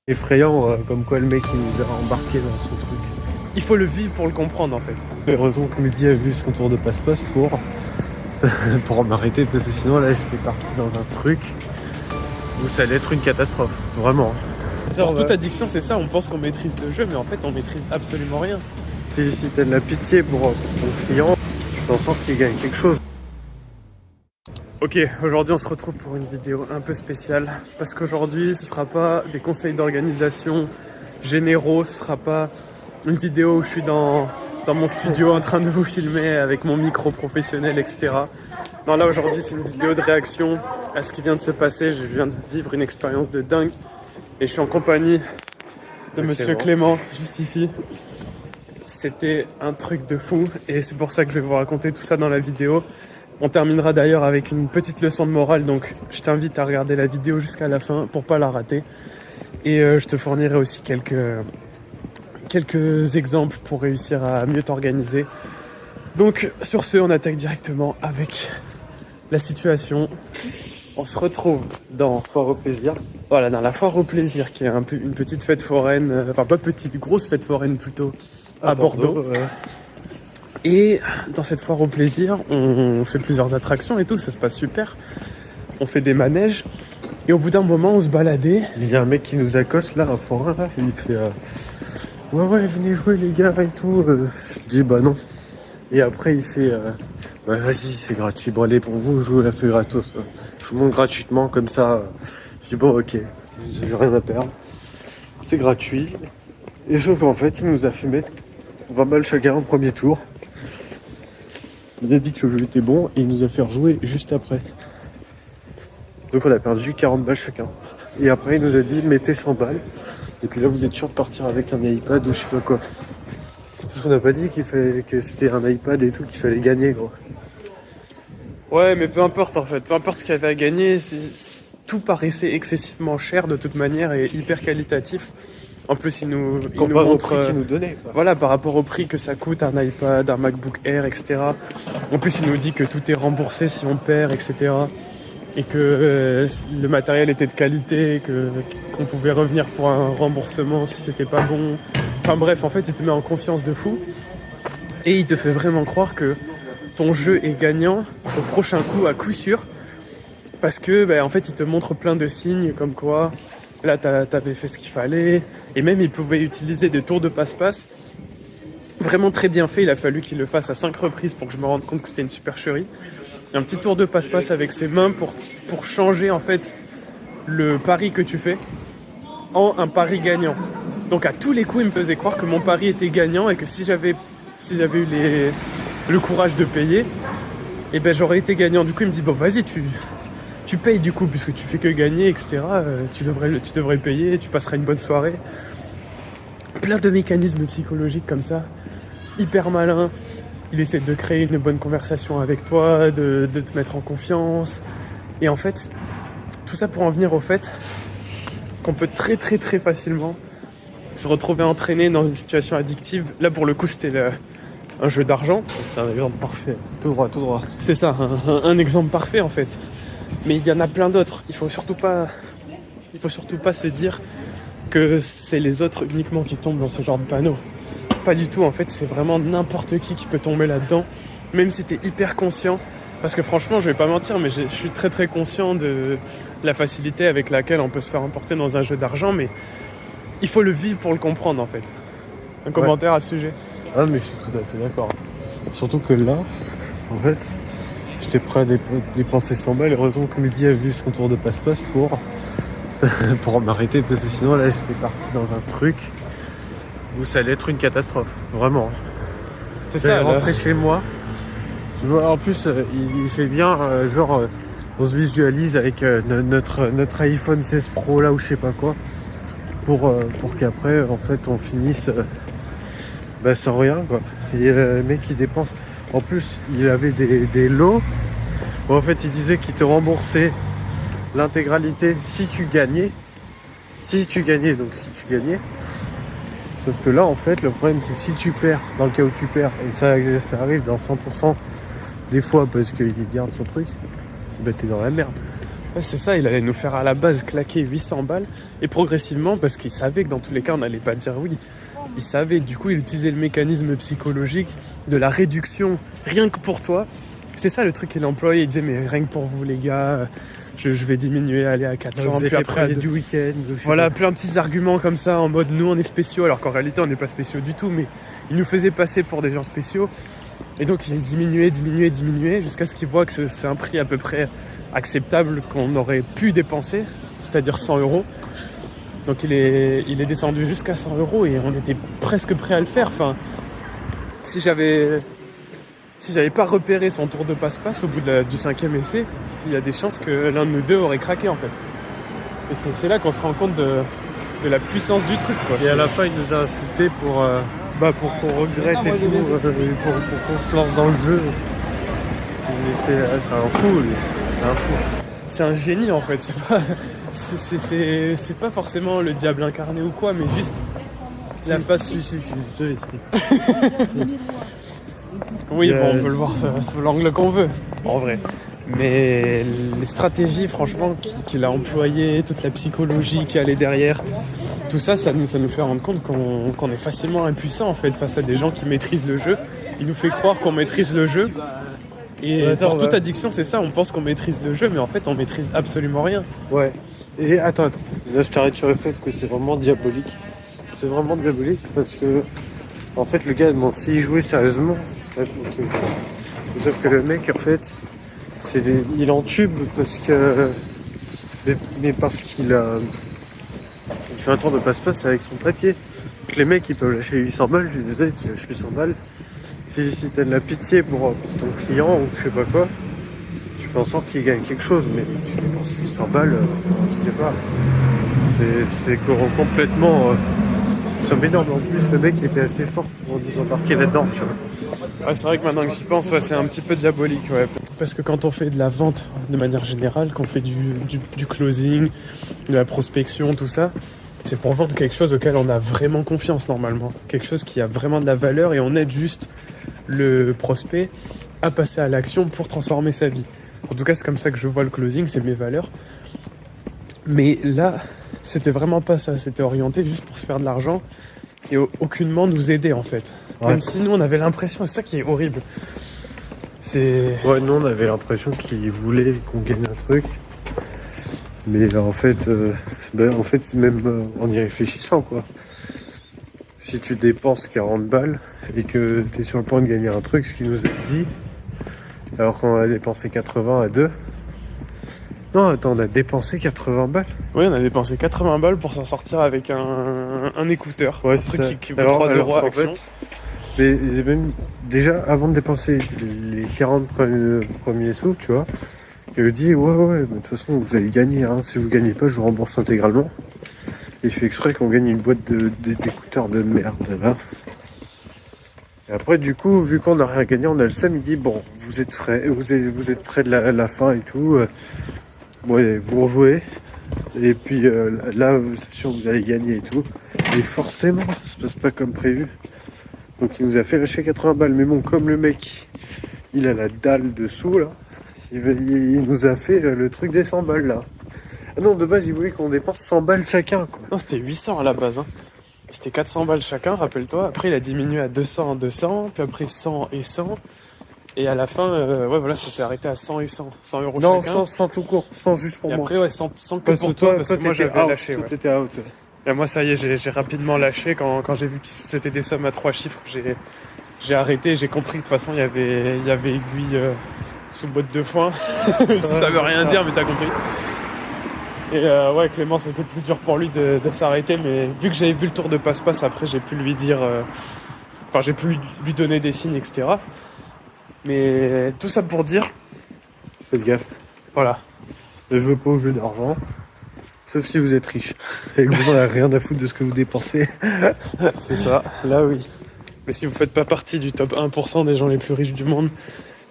Effrayant, comme quoi le mec il nous a embarqué dans son truc. Il faut le vivre pour le comprendre en fait. Heureusement que Mehdi a vu son tour de passe-passe pour m'arrêter, parce que sinon là j'étais parti dans un truc où ça allait être une catastrophe, vraiment. Pour toute addiction, c'est ça, on pense qu'on maîtrise le jeu, mais en fait on maîtrise absolument rien. Si t'as de la pitié pour ton client, tu fais en sorte qu'il gagne quelque chose. Ok, aujourd'hui on se retrouve pour une vidéo un peu spéciale, parce qu'aujourd'hui ce sera pas des conseils d'organisation généraux, ce sera pas une vidéo où je suis dans mon studio en train de vous filmer avec mon micro professionnel, etc. Non, là aujourd'hui c'est une vidéo de réaction à ce qui vient de se passer. Je viens de vivre une expérience de dingue et je suis en compagnie de Monsieur Clément, juste ici. C'était un truc de fou et c'est pour ça que je vais vous raconter tout ça dans la vidéo. On terminera d'ailleurs avec une petite leçon de morale, donc je t'invite à regarder la vidéo jusqu'à la fin pour pas la rater. Et je te fournirai aussi quelques exemples pour réussir à mieux t'organiser. Donc sur ce, on attaque directement avec la situation. On se retrouve dans Foire au plaisir. Voilà, dans la foire au plaisir, qui est un peu une petite fête foraine, enfin pas petite, grosse fête foraine plutôt, à Bordeaux. Ouais. Et dans cette foire au plaisir, on fait plusieurs attractions et tout, ça se passe super. On fait des manèges. Et au bout d'un moment, on se baladait. Il y a un mec qui nous accoste là, un forain là, il fait ouais venez jouer les gars et tout. Je dis bah non. Et après il fait bah vas-y c'est gratuit, bon allez pour vous je vous la fais gratos. Je vous montre gratuitement comme ça. Je dis bon ok, j'ai rien à perdre. C'est gratuit. Et sauf qu'en fait il nous a fait mettre 20 balles chacun au premier tour. Il a dit que le jeu était bon et il nous a fait rejouer juste après. Donc on a perdu 40 balles chacun. Et après il nous a dit mettez 100 balles. Et puis là vous êtes sûr de partir avec un iPad ou je sais pas quoi. Parce qu'on n'a pas dit que c'était un iPad et tout, qu'il fallait gagner gros. Ouais, mais peu importe en fait, peu importe ce qu'il y avait à gagner, tout paraissait excessivement cher de toute manière et hyper qualitatif. En plus, il nous montre qu'il nous donnait, quoi. Voilà, par rapport au prix que ça coûte, un iPad, un MacBook Air, etc. En plus, il nous dit que tout est remboursé si on perd, etc. Et que le matériel était de qualité, qu'on pouvait revenir pour un remboursement si c'était pas bon. Enfin bref, en fait, il te met en confiance de fou. Et il te fait vraiment croire que ton jeu est gagnant au prochain coup, à coup sûr. Parce que, en fait, il te montre plein de signes comme quoi... Là, t'avais fait ce qu'il fallait. Et même, il pouvait utiliser des tours de passe-passe. Vraiment très bien fait. Il a fallu qu'il le fasse à 5 reprises pour que je me rende compte que c'était une supercherie. Un petit tour de passe-passe avec ses mains pour changer, en fait, le pari que tu fais en un pari gagnant. Donc, à tous les coups, il me faisait croire que mon pari était gagnant et que si j'avais eu le courage de payer, et j'aurais été gagnant. Du coup, il me dit, bon, vas-y, tu payes du coup, puisque tu fais que gagner, etc. Tu devrais payer, tu passeras une bonne soirée. Plein de mécanismes psychologiques comme ça, hyper malin. Il essaie de créer une bonne conversation avec toi, de te mettre en confiance. Et en fait, tout ça pour en venir au fait qu'on peut très très très facilement se retrouver entraîné dans une situation addictive. Là pour le coup c'était un jeu d'argent. C'est un exemple parfait, tout droit, tout droit. C'est ça, un exemple parfait en fait. Mais il y en a plein d'autres. Il faut surtout pas se dire que c'est les autres uniquement qui tombent dans ce genre de panneau. Pas du tout, en fait, c'est vraiment n'importe qui peut tomber là-dedans. Même si t'es hyper conscient. Parce que franchement, je vais pas mentir, mais je suis très très conscient de la facilité avec laquelle on peut se faire emporter dans un jeu d'argent. Mais il faut le vivre pour le comprendre, en fait. Un commentaire à ce sujet? Ah mais je suis tout à fait d'accord. Surtout que là, en fait... J'étais prêt à dépenser 100 balles. Heureusement que Mehdi a vu son tour de passe-passe pour m'arrêter. Parce que sinon, là, j'étais parti dans un truc où ça allait être une catastrophe. Vraiment. C'est J'allais ça, rentrer chez moi. Tu vois, en plus, il fait bien, on se visualise avec notre iPhone 16 Pro, là, ou je sais pas quoi. Pour qu'après, en fait, on finisse sans rien, quoi. Et le mec, il dépense... En plus, il avait des lots où en fait il disait qu'il te remboursait l'intégralité si tu gagnais. Donc si tu gagnais. Sauf que là, en fait, le problème c'est que si tu perds, dans le cas où tu perds, et ça arrive dans 100% des fois parce qu'il garde son truc, t'es dans la merde. Ouais, c'est ça, il allait nous faire à la base claquer 800 balles. Et progressivement, parce qu'il savait que dans tous les cas, on n'allait pas dire oui. Il savait, du coup, il utilisait le mécanisme psychologique de la réduction, rien que pour toi. C'est ça le truc qu'il employait. Il disait, mais rien que pour vous, les gars, je vais diminuer, aller à 400. Puis après, du week-end. voilà, plein de petits arguments comme ça, en mode, nous, on est spéciaux, alors qu'en réalité, on n'est pas spéciaux du tout. Mais il nous faisait passer pour des gens spéciaux. Et donc, il diminuait, jusqu'à ce qu'il voit que c'est un prix à peu près acceptable qu'on aurait pu dépenser, c'est-à-dire 100 euros. Donc il est descendu jusqu'à 100 euros et on était presque prêt à le faire. Enfin, si j'avais pas repéré son tour de passe-passe au bout du 5e essai, il y a des chances que l'un de nous deux aurait craqué en fait. Et c'est là qu'on se rend compte de la puissance du truc, quoi. Et à la fin, il nous a insultés pour qu'on regrette et tout, pour qu'on se lance dans le jeu. Mais c'est un fou, lui. C'est un fou. C'est un génie en fait, c'est pas forcément le diable incarné ou quoi, mais juste la face. Si, désolé. Oui, bon, on peut le voir sous l'angle qu'on veut, en vrai. Mais les stratégies, franchement, qu'il a employées, toute la psychologie qui allait derrière, tout ça, ça nous fait rendre compte qu'on est facilement impuissant en fait face à des gens qui maîtrisent le jeu. Il nous fait croire qu'on maîtrise le jeu. Et pour toute addiction, c'est ça, on pense qu'on maîtrise le jeu, mais en fait, on maîtrise absolument rien. Ouais. Et attends. Là, je t'arrête sur le fait que c'est vraiment diabolique. C'est vraiment diabolique parce que, en fait, le gars, bon, s'il jouait sérieusement, ce serait ok. Sauf que le mec, en fait, il entube parce que. Mais parce qu'il fait un tour de passe-passe avec son papier. Donc les mecs, ils peuvent lâcher 800 balles, je suis désolé, tu lâches 800 balles. Si t'as de la pitié pour ton client ou je sais pas quoi, tu fais en sorte qu'il gagne quelque chose, mais tu dépenses 800 balles, je sais pas. C'est complètement. C'est énorme. En plus, le mec était assez fort pour nous embarquer là-dedans, tu vois. Ouais, c'est vrai que maintenant que j'y pense, ouais, c'est un petit peu diabolique, ouais. Parce que quand on fait de la vente de manière générale, qu'on fait du closing, de la prospection, tout ça, c'est pour vendre quelque chose auquel on a vraiment confiance normalement. Quelque chose qui a vraiment de la valeur et on aide juste le prospect à passer à l'action pour transformer sa vie. En tout cas, c'est comme ça que je vois le closing, c'est mes valeurs. Mais là, c'était vraiment pas ça. C'était orienté juste pour se faire de l'argent et aucunement nous aider en fait. Ouais. Même si nous, on avait l'impression, c'est ça qui est horrible. Ouais, nous, on avait l'impression qu'il voulait qu'on gagne un truc. Mais en fait, c'est même en y réfléchissant, quoi. Si tu dépenses 40 balles et que tu es sur le point de gagner un truc, ce qu'il nous a dit, alors qu'on a dépensé 80 à 2. Non, attends, on a dépensé 80 balles. Oui, on a dépensé 80 balles pour s'en sortir avec un écouteur. Ouais, un truc qui vaut 3 euros à Action. Mais même déjà, avant de dépenser les 40 premiers sous, tu vois, il me dit ouais, mais de toute façon vous allez gagner, hein. Si vous gagnez pas, je vous rembourse intégralement. Et il fait exprès qu'on gagne une boîte d'écouteurs de merde là. Et après du coup, vu qu'on n'a rien gagné, on a le seum, il dit bon, vous êtes près de la fin et tout, ouais, vous rejouez. Et puis là, c'est sûr vous allez gagner et tout. Et forcément, ça se passe pas comme prévu. Donc il nous a fait lâcher 80 balles. Mais bon, comme le mec, il a la dalle dessous là, il nous a fait le truc des 100 balles là. Ah non, de base, il voulait qu'on dépense 100 balles chacun, quoi. Non, c'était 800 à la base. Hein. C'était 400 balles chacun, rappelle-toi. Après, il a diminué à 200, puis après 100 et 100. Et à la fin, ouais, voilà, ça s'est arrêté à 100 et 100. 100 euros non, chacun. Non, 100 tout court, 100 juste pour et moi. Après, ouais, 100 que pour toi, parce que moi, j'avais out, lâché. Toi, ouais. t'étais out. Et moi, ça y est, j'ai rapidement lâché. Quand j'ai vu que c'était des sommes à 3 chiffres, j'ai arrêté. J'ai compris que de toute façon, il y avait aiguille sous botte de foin. Ça veut rien dire, mais t'as compris. Et ouais, Clément, c'était plus dur pour lui de s'arrêter, mais vu que j'avais vu le tour de passe-passe, après, j'ai pu lui dire... Enfin, j'ai pu lui donner des signes, etc. Mais tout ça pour dire... Faites gaffe. Voilà. Ne jouez pas au jeu d'argent, sauf si vous êtes riche. Et que vous n'avez rien à foutre de ce que vous dépensez. C'est ça. Là, oui. Mais si vous ne faites pas partie du top 1% des gens les plus riches du monde...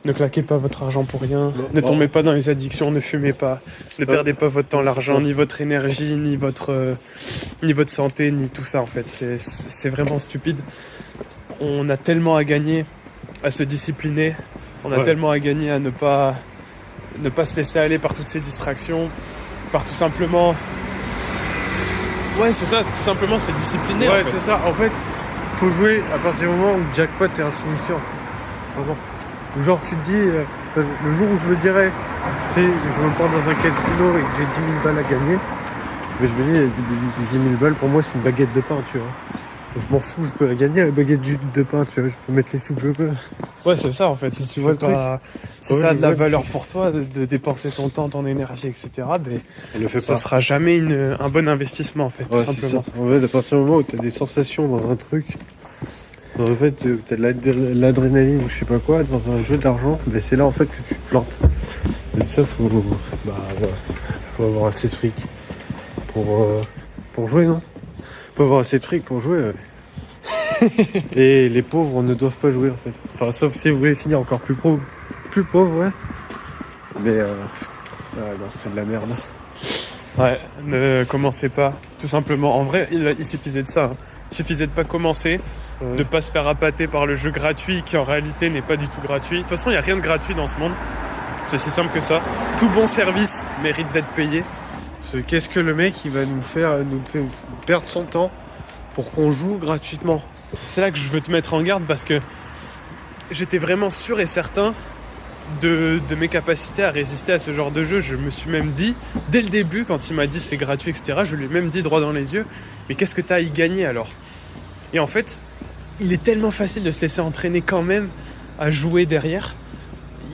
Ne claquez pas votre argent pour rien, ne tombez pas dans les addictions, ne fumez pas, ne perdez pas votre temps, l'argent, ni votre énergie, ni votre santé, ni tout ça en fait. C'est vraiment stupide. On a tellement à gagner à se discipliner, on a tellement à gagner à ne pas ne pas se laisser aller par toutes ces distractions, par tout simplement... Ouais, c'est ça, tout simplement se discipliner. Ouais, en fait. c'est ça. En fait, faut jouer à partir du moment où le jackpot est insignifiant. Vraiment. Genre, tu te dis, le jour où je me dirais, je me prends dans un casino et que j'ai 10 000 balles à gagner, mais je me dis, 10 000 balles, pour moi, c'est une baguette de pain, tu vois. Je m'en fous, je peux la gagner, la baguette de pain, tu vois. Je peux mettre les sous que je veux. Ouais, c'est ça, en fait. Tu vois le truc. Si Ouais, ça a de la ouais, valeur pour toi, de dépenser ton temps, ton énergie, etc., ben, elle le fait ça pas. sera jamais un bon investissement, en fait, tout Ouais, c'est simplement. ça. En fait, à partir du moment où tu as des sensations dans un truc, en fait, tu as de l'adrénaline ou je sais pas quoi, dans un jeu d'argent, ben c'est là en fait que tu te plantes. Et ça, faut avoir assez de fric pour jouer, non? Faut avoir assez de fric pour jouer. Ouais. Et les pauvres ne doivent pas jouer en fait. Enfin, sauf si vous voulez finir encore plus pauvre, ouais. Mais non, c'est de la merde. Ouais, ne commencez pas, tout simplement. En vrai, il suffisait de ça. Hein. Il suffisait de pas commencer, de pas se faire appâter par le jeu gratuit qui en réalité n'est pas du tout gratuit. De toute façon, il n'y a rien de gratuit dans ce monde. C'est si simple que ça. Tout bon service mérite d'être payé. Qu'est-ce que le mec il va nous faire nous perdre son temps pour qu'on joue gratuitement? C'est là que je veux te mettre en garde parce que j'étais vraiment sûr et certain de mes capacités à résister à ce genre de jeu. Je me suis même dit, dès le début, quand il m'a dit c'est gratuit, etc., je lui ai même dit droit dans les yeux, mais qu'est-ce que t'as à y gagner alors? Et en fait, il est tellement facile de se laisser entraîner quand même à jouer derrière.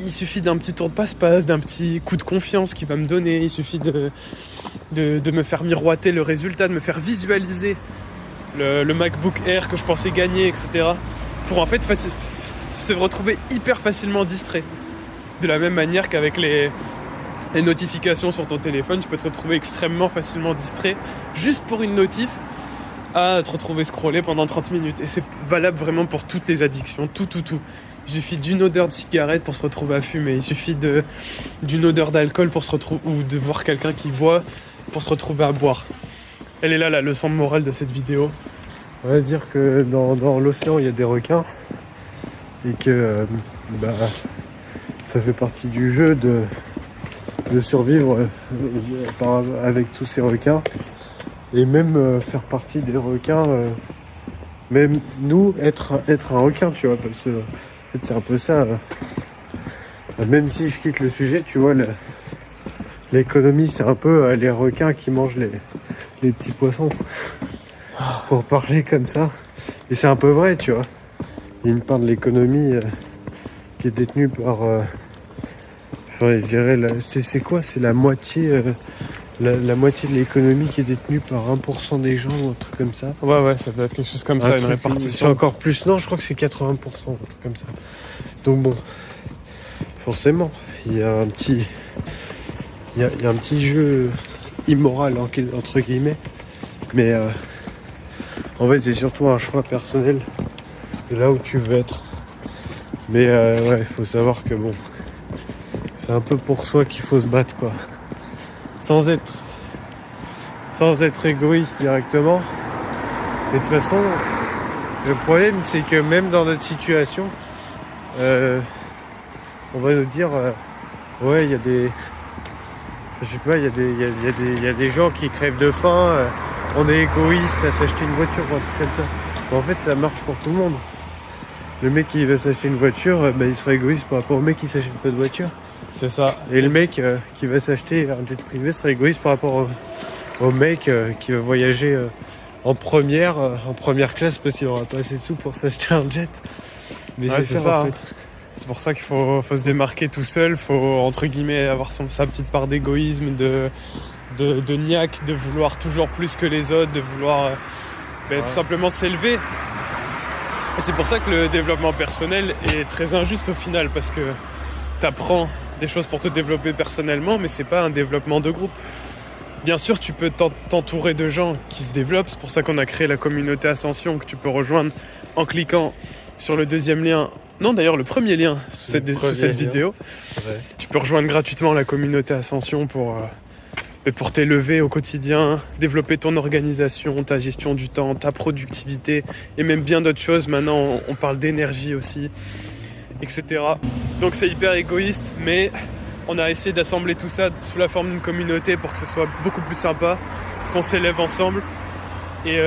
Il suffit d'un petit tour de passe-passe, d'un petit coup de confiance qu'il va me donner, il suffit de me faire miroiter le résultat, de me faire visualiser le MacBook Air que je pensais gagner, etc. Pour en fait se retrouver hyper facilement distrait. De la même manière qu'avec les notifications sur ton téléphone, tu peux te retrouver extrêmement facilement distrait juste pour une notif à te retrouver scroller pendant 30 minutes. Et c'est valable vraiment pour toutes les addictions, tout. Il suffit d'une odeur de cigarette pour se retrouver à fumer. Il suffit d'une odeur d'alcool pour se retrouver, ou de voir quelqu'un qui boit pour se retrouver à boire. Elle est là la leçon morale de cette vidéo. On va dire que dans l'océan il y a des requins et que ça fait partie du jeu de survivre avec tous ces requins et même faire partie des requins, même nous être un requin, tu vois, parce que en fait, c'est un peu ça. Même si je quitte le sujet, tu vois, l'économie c'est un peu les requins qui mangent les petits poissons. Pour parler comme ça. Et c'est un peu vrai, tu vois. Il y a une part de l'économie qui est détenue par... je dirais, c'est quoi? C'est la moitié... La moitié de l'économie qui est détenue par 1% des gens ou un truc comme ça. Ouais, ça doit être quelque chose comme ça, une C'est répartition. encore plus. Non, je crois que c'est 80%, un truc comme ça. Donc bon, forcément, il y a un petit... Il y a un petit jeu immoral, entre guillemets. Mais... en fait, c'est surtout un choix personnel de là où tu veux être. Mais ouais, il faut savoir que bon, c'est un peu pour soi qu'il faut se battre, quoi. Sans être égoïste directement. Et de toute façon, le problème, c'est que même dans notre situation, on va nous dire, ouais, il y a des... Je sais pas, il y a des gens qui crèvent de faim. On est égoïste à s'acheter une voiture ou un truc comme ça. Mais en fait, ça marche pour tout le monde. Le mec qui va s'acheter une voiture, il sera égoïste par rapport au mec qui s'achète pas de voiture. C'est ça. Et le mec qui va s'acheter un jet privé sera égoïste par rapport au mec qui va voyager en première classe parce qu'il aura pas assez de sous pour s'acheter un jet. Mais Ouais, c'est ça, en hein. fait. C'est pour ça qu'il faut se démarquer tout seul, faut entre guillemets avoir sa petite part d'égoïsme, de niaque, de vouloir toujours plus que les autres, de vouloir tout simplement s'élever. Et c'est pour ça que le développement personnel est très injuste au final, parce que t'apprends des choses pour te développer personnellement, mais c'est pas un développement de groupe. Bien sûr, tu peux t'entourer de gens qui se développent, c'est pour ça qu'on a créé la communauté Ascension, que tu peux rejoindre en cliquant sur le deuxième lien. Non, d'ailleurs, le premier lien sous cette vidéo. Ouais. Tu peux rejoindre gratuitement la communauté Ascension pour t'élever au quotidien, développer ton organisation, ta gestion du temps, ta productivité et même bien d'autres choses. Maintenant, on parle d'énergie aussi, etc. Donc c'est hyper égoïste, mais On a essayé d'assembler tout ça sous la forme d'une communauté pour que ce soit beaucoup plus sympa, qu'on s'élève ensemble. Et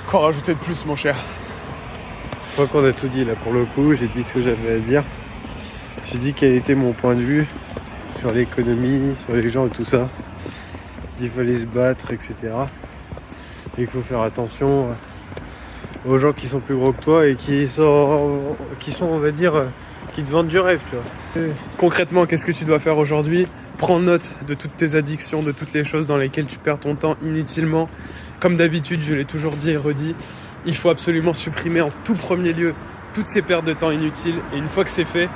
qu'en rajouter de plus, mon cher? Je crois qu'on a tout dit là pour le coup, j'ai dit ce que j'avais à dire. J'ai dit quel était mon point de vue sur l'économie, sur les gens et tout ça. Qu'il fallait se battre, etc. Et qu'il faut faire attention aux gens qui sont plus gros que toi et qui sont on va dire, qui te vendent du rêve, tu vois. Concrètement, qu'est-ce que tu dois faire aujourd'hui? Prends note de toutes tes addictions, de toutes les choses dans lesquelles tu perds ton temps inutilement. Comme d'habitude, je l'ai toujours dit et redit, il faut absolument supprimer en tout premier lieu toutes ces pertes de temps inutiles. Et une fois que c'est fait,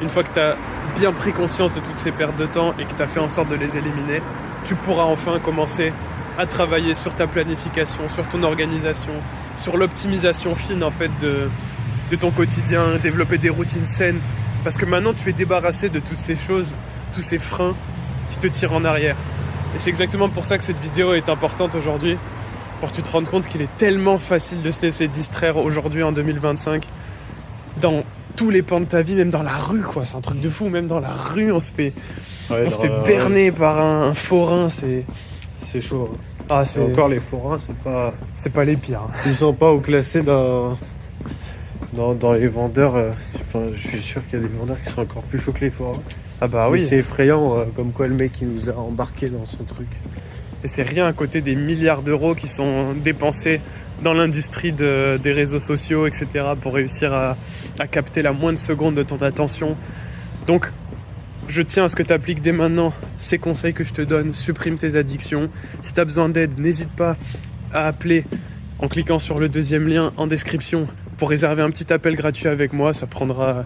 une fois que tu as bien pris conscience de toutes ces pertes de temps et que tu as fait en sorte de les éliminer, tu pourras enfin commencer à travailler sur ta planification, sur ton organisation, sur l'optimisation fine en fait de ton quotidien, développer des routines saines. Parce que maintenant, tu es débarrassé de toutes ces choses, tous ces freins qui te tirent en arrière. Et c'est exactement pour ça que cette vidéo est importante aujourd'hui, pour que tu te rendes compte qu'il est tellement facile de se laisser distraire aujourd'hui en 2025, dans tous les pans de ta vie, même dans la rue, quoi. C'est un truc de fou, même dans la rue, on se fait berner par un forain, c'est chaud. Hein. Ah, et encore les forains, c'est pas les pires. Ils sont pas haut classés dans les vendeurs. Enfin, je suis sûr qu'il y a des vendeurs qui sont encore plus chauds que les forains. Ah bah oui. Mais c'est effrayant, comme quoi le mec il nous a embarqué dans son truc. Et c'est rien à côté des milliards d'euros qui sont dépensés dans l'industrie des réseaux sociaux, etc. pour réussir à capter la moindre seconde de ton attention. Donc, je tiens à ce que tu appliques dès maintenant ces conseils que je te donne. Supprime tes addictions. Si tu as besoin d'aide, n'hésite pas à appeler en cliquant sur le deuxième lien en description pour réserver un petit appel gratuit avec moi. Ça prendra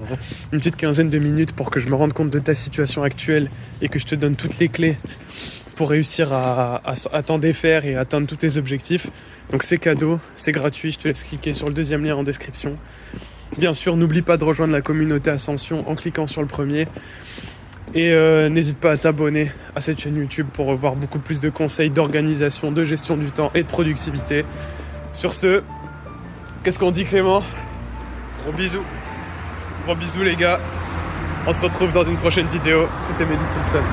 une petite quinzaine de minutes pour que je me rende compte de ta situation actuelle et que je te donne toutes les clés pour réussir à t'en défaire et atteindre tous tes objectifs. Donc c'est cadeau, c'est gratuit, je te laisse cliquer sur le deuxième lien en description. Bien sûr, n'oublie pas de rejoindre la communauté Ascension en cliquant sur le premier. Et n'hésite pas à t'abonner à cette chaîne YouTube pour revoir beaucoup plus de conseils d'organisation, de gestion du temps et de productivité. Sur ce, qu'est-ce qu'on dit, Clément? Gros bisous. Gros bisous les gars. On se retrouve dans une prochaine vidéo. C'était Mehdi Tilson.